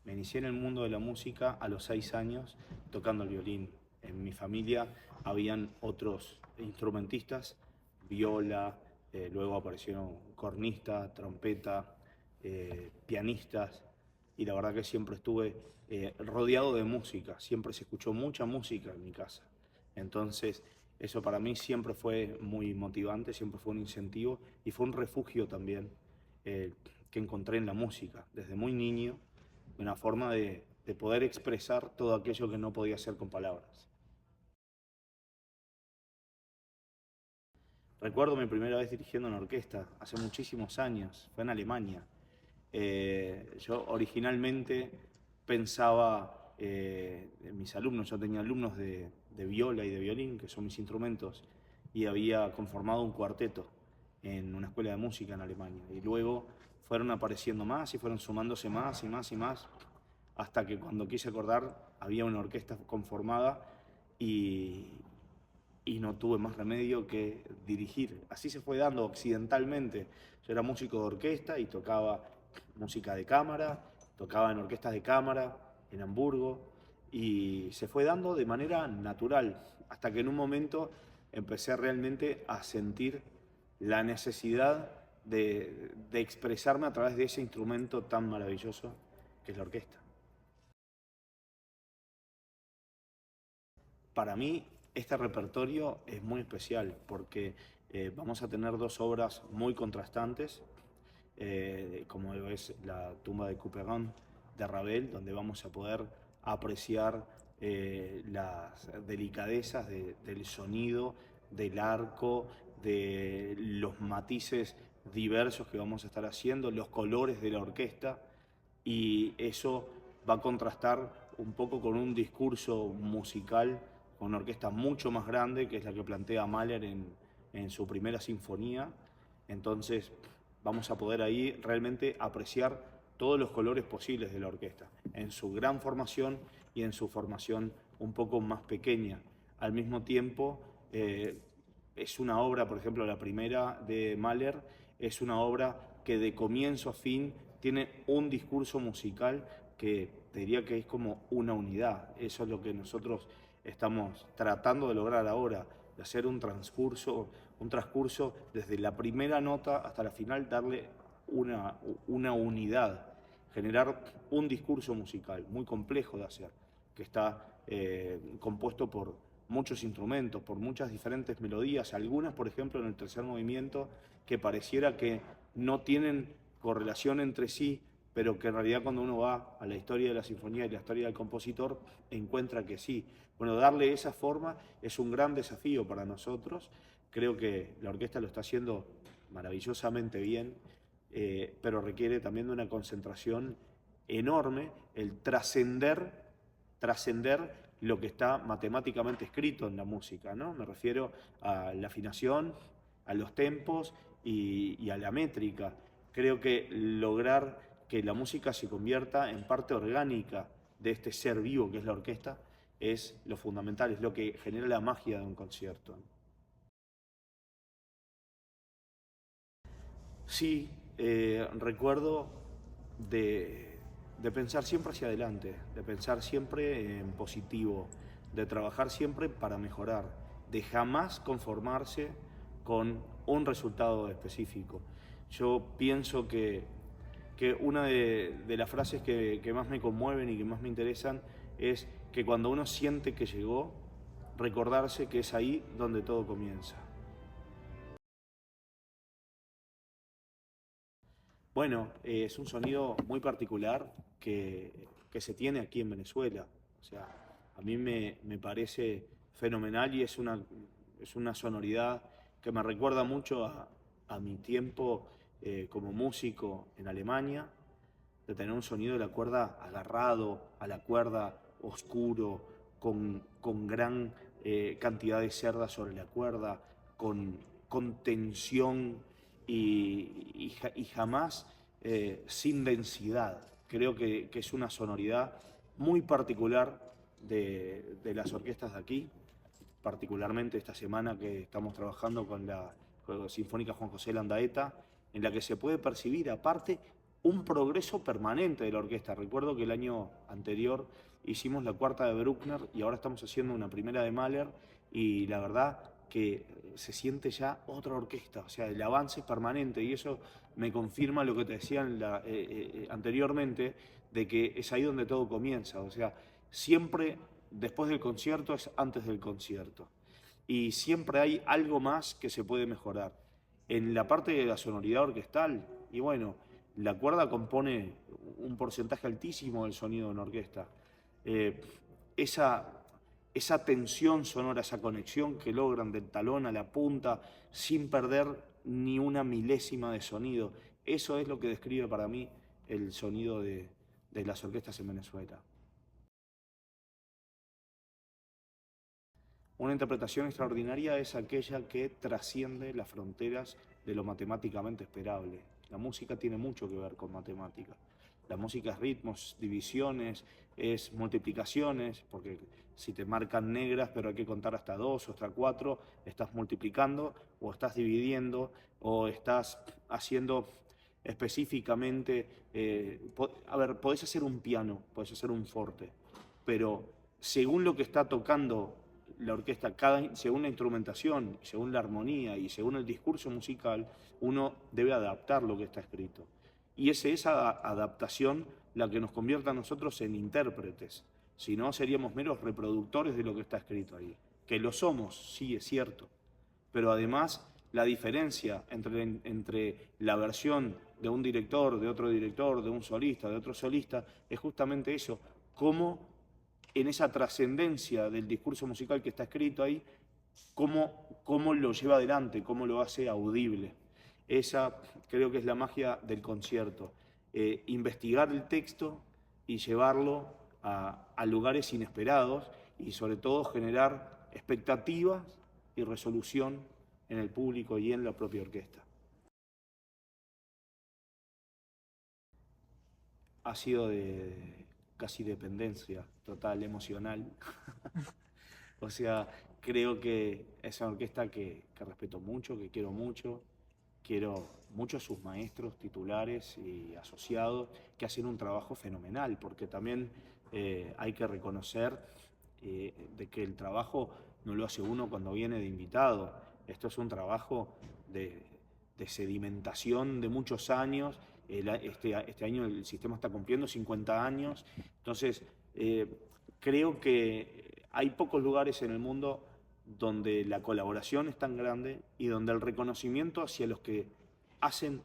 Me inicié en el mundo de la música a los 6 años tocando el violín. En mi familia habían otros instrumentistas, viola, luego aparecieron cornistas, trompeta, pianistas, y la verdad que siempre estuve rodeado de música, siempre se escuchó mucha música en mi casa. Entonces, eso para mí siempre fue muy motivante, siempre fue un incentivo y fue un refugio también eh, que encontré en la música desde muy niño, una forma de poder expresar todo aquello que no podía hacer con palabras. Recuerdo mi primera vez dirigiendo una orquesta, hace muchísimos años, fue en Alemania. Yo originalmente pensaba en mis alumnos, yo tenía alumnos de viola y de violín, que son mis instrumentos, y había conformado un cuarteto en una escuela de música en Alemania. Y luego fueron apareciendo más y fueron sumándose más y más y más, hasta que cuando quise acordar había una orquesta conformada y, y no tuve más remedio que dirigir. Así se fue dando accidentalmente. Yo era músico de orquesta y tocaba música de cámara, tocaba en orquestas de cámara en Hamburgo y se fue dando de manera natural, hasta que en un momento empecé realmente a sentir la necesidad de expresarme a través de ese instrumento tan maravilloso que es la orquesta. Para mí, este repertorio es muy especial porque vamos a tener dos obras muy contrastantes, como es la tumba de Couperin de Ravel, donde vamos a poder apreciar las delicadezas del sonido, del arco, de los matices diversos que vamos a estar haciendo, los colores de la orquesta, y eso va a contrastar un poco con un discurso musical, con una orquesta mucho más grande, que es la que plantea Mahler en su primera sinfonía. Entonces vamos a poder ahí realmente apreciar todos los colores posibles de la orquesta, en su gran formación y en su formación un poco más pequeña. Al mismo tiempo, es una obra, por ejemplo, la primera de Mahler, es una obra que de comienzo a fin tiene un discurso musical que te diría que es como una unidad. Eso es lo que nosotros estamos tratando de lograr ahora, de hacer un transcurso desde la primera nota hasta la final, darle una unidad, generar un discurso musical muy complejo de hacer, que está compuesto por muchos instrumentos, por muchas diferentes melodías, algunas, por ejemplo, en el tercer movimiento, que pareciera que no tienen correlación entre sí, pero que en realidad cuando uno va a la historia de la sinfonía y la historia del compositor, encuentra que sí. Bueno, darle esa forma es un gran desafío para nosotros. Creo que la orquesta lo está haciendo maravillosamente bien, pero requiere también de una concentración enorme, el trascender lo que está matemáticamente escrito en la música, ¿no? Me refiero a la afinación, a los tempos y a la métrica. Creo que lograr que la música se convierta en parte orgánica de este ser vivo que es la orquesta es lo fundamental, es lo que genera la magia de un concierto. Sí, recuerdo de, de pensar siempre hacia adelante, de pensar siempre en positivo, de trabajar siempre para mejorar, de jamás conformarse con un resultado específico. Yo pienso que una de las frases que más me conmueven y que más me interesan es que cuando uno siente que llegó, recordarse que es ahí donde todo comienza. Bueno, es un sonido muy particular que se tiene aquí en Venezuela. O sea, a mí me parece fenomenal y es una sonoridad que me recuerda mucho a mi tiempo como músico en Alemania, de tener un sonido de la cuerda agarrado a la cuerda, oscuro, con gran cantidad de cerdas sobre la cuerda, con tensión y jamás sin densidad. Creo que es una sonoridad muy particular de las orquestas de aquí, particularmente esta semana que estamos trabajando con la Sinfónica Juan José Landaeta, en la que se puede percibir aparte un progreso permanente de la orquesta. Recuerdo que el año anterior hicimos la cuarta de Bruckner y ahora estamos haciendo una primera de Mahler y la verdad que se siente ya otra orquesta, o sea, el avance es permanente y eso me confirma lo que te decía anteriormente, de que es ahí donde todo comienza, o sea, siempre después del concierto es antes del concierto y siempre hay algo más que se puede mejorar. En la parte de la sonoridad orquestal, y bueno, la cuerda compone un porcentaje altísimo del sonido de una orquesta. Eh, esa, esa tensión sonora, esa conexión que logran del talón a la punta sin perder ni una milésima de sonido, eso es lo que describe para mí el sonido de las orquestas en Venezuela. Una interpretación extraordinaria es aquella que trasciende las fronteras de lo matemáticamente esperable. La música tiene mucho que ver con matemática. La música es ritmos, divisiones, es multiplicaciones, porque si te marcan negras pero hay que contar hasta 2 o hasta 4, estás multiplicando o estás dividiendo o estás haciendo específicamente, a ver, podés hacer un piano, podés hacer un forte, pero según lo que está tocando la orquesta, según la instrumentación, según la armonía y según el discurso musical, uno debe adaptar lo que está escrito. Y es esa adaptación la que nos convierte a nosotros en intérpretes. Si no, seríamos meros reproductores de lo que está escrito ahí. Que lo somos, sí, es cierto. Pero además, la diferencia entre la versión de un director, de un solista, de otro solista, es justamente eso, cómo en esa trascendencia del discurso musical que está escrito ahí, cómo lo lleva adelante, cómo lo hace audible. Esa creo que es la magia del concierto, investigar el texto y llevarlo a lugares inesperados y sobre todo generar expectativas y resolución en el público y en la propia orquesta. Ha sido de casi dependencia total, emocional. O sea, creo que es una orquesta que respeto mucho, que quiero mucho a sus maestros titulares y asociados que hacen un trabajo fenomenal, porque también hay que reconocer de que el trabajo no lo hace uno cuando viene de invitado. Esto es un trabajo de, de sedimentación de muchos años. Este año el sistema está cumpliendo 50 años. Entonces, creo que hay pocos lugares en el mundo donde la colaboración es tan grande y donde el reconocimiento hacia los que hacen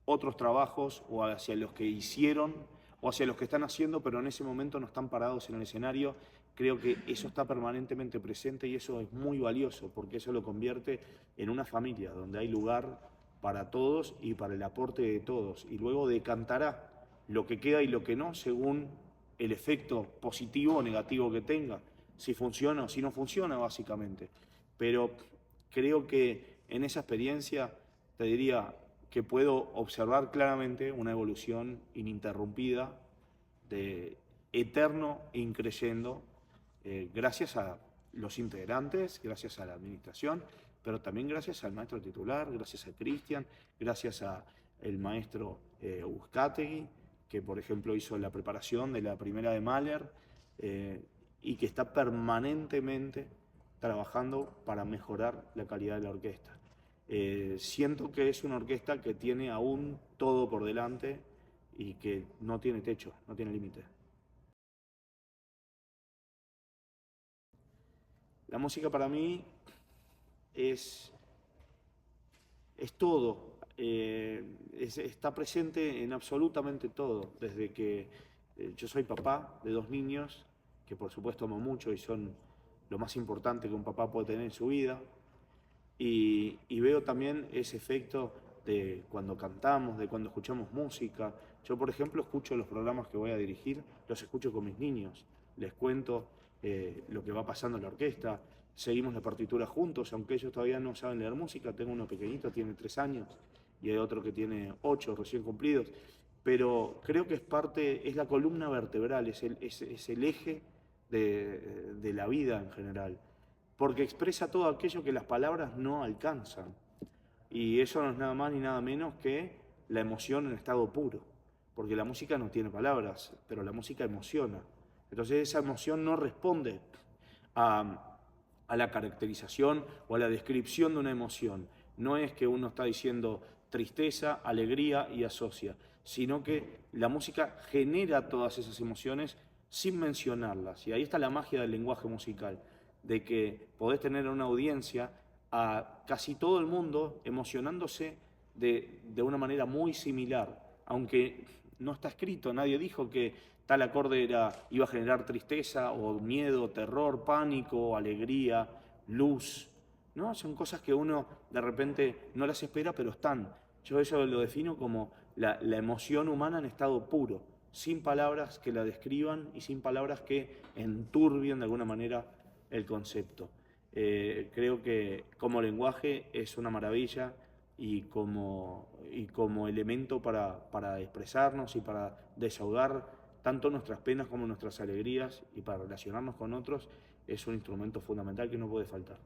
otros trabajos o hacia los que hicieron o hacia los que están haciendo, pero en ese momento no están parados en el escenario. Creo que eso está permanentemente presente y eso es muy valioso porque eso lo convierte en una familia donde hay lugar para todos y para el aporte de todos. Y luego decantará lo que queda y lo que no según el efecto positivo o negativo que tenga, si funciona o si no funciona básicamente. Pero creo que en esa experiencia te diría que puedo observar claramente una evolución ininterrumpida de eterno increyendo, gracias a los integrantes, gracias a la administración, pero también gracias al maestro titular, gracias a Cristian, gracias al maestro Uzcategui, que por ejemplo hizo la preparación de la primera de Mahler y que está permanentemente trabajando para mejorar la calidad de la orquesta. Siento que es una orquesta que tiene aún todo por delante y que no tiene techo, no tiene límite. La música para mí es, es todo, está presente en absolutamente todo, desde que yo soy papá de dos niños, que por supuesto amo mucho y son lo más importante que un papá puede tener en su vida, y veo también ese efecto de cuando cantamos, de cuando escuchamos música. Yo, por ejemplo, escucho los programas que voy a dirigir, los escucho con mis niños, les cuento lo que va pasando en la orquesta, seguimos la partitura juntos, aunque ellos todavía no saben leer música, tengo uno pequeñito, tiene 3 años, y hay otro que tiene 8 recién cumplidos, pero creo que es parte, es la columna vertebral, es el eje de la vida en general, porque expresa todo aquello que las palabras no alcanzan. Y eso no es nada más ni nada menos que la emoción en estado puro, porque la música no tiene palabras, pero la música emociona. Entonces esa emoción no responde a, a la caracterización o a la descripción de una emoción. No es que uno está diciendo tristeza, alegría y asocia, sino que la música genera todas esas emociones sin mencionarlas. Y ahí está la magia del lenguaje musical, de que podés tener una audiencia a casi todo el mundo emocionándose de una manera muy similar, aunque no está escrito, nadie dijo que tal acorde iba a generar tristeza o miedo, terror, pánico, alegría, luz, ¿no? Son cosas que uno de repente no las espera, pero están. Yo eso lo defino como la emoción humana en estado puro, sin palabras que la describan y sin palabras que enturbien de alguna manera el concepto. Creo que como lenguaje es una maravilla y como elemento para expresarnos y para desahogar tanto nuestras penas como nuestras alegrías y para relacionarnos con otros, es un instrumento fundamental que no puede faltar.